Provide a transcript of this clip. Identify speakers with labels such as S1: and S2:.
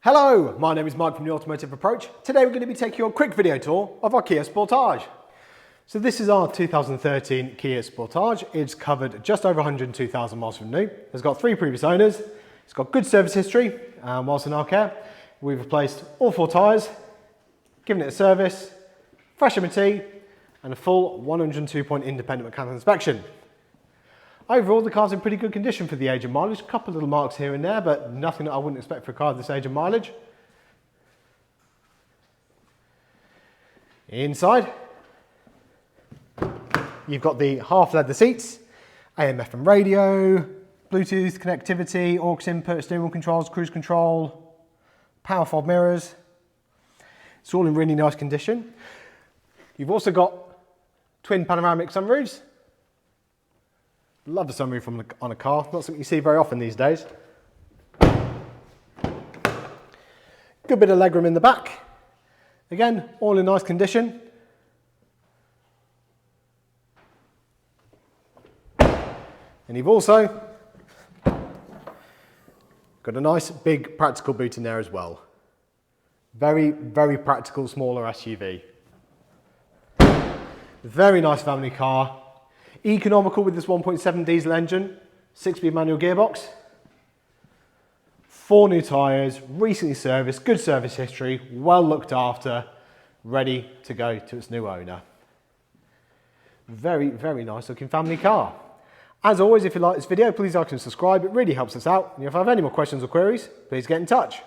S1: Hello, my name is Mike from The Automotive Approach. Today we're going to be taking you on a quick video tour of our Kia Sportage. So this is our 2013 Kia Sportage. It's covered just over 102,000 miles from new. It's got 3 previous owners. It's got good service history. Whilst in our care, we've replaced all 4 tyres, given it a service, fresh MOT, and a full 102-point independent mechanical inspection. Overall, the car's in pretty good condition for the age and mileage. A couple of little marks here and there, but nothing that I wouldn't expect for a car of this age and mileage. Inside, you've got the half leather seats, AM/FM radio, Bluetooth connectivity, aux input, steering wheel controls, cruise control, power fold mirrors. It's all in really nice condition. You've also got twin panoramic sunroofs. Love the sunroof on a car, not something you see very often these days. Good bit of legroom in the back. Again, all in nice condition. And you've also got a nice big practical boot in there as well. Very, very practical, smaller SUV. Very nice family car. Economical with this 1.7 diesel engine, 6-speed manual gearbox, 4 new tyres, recently serviced, good service history, well looked after, ready to go to its new owner. Very, very nice looking family car. As always, if you like this video, please like and subscribe. It really helps us out. And if you have any more questions or queries, please get in touch.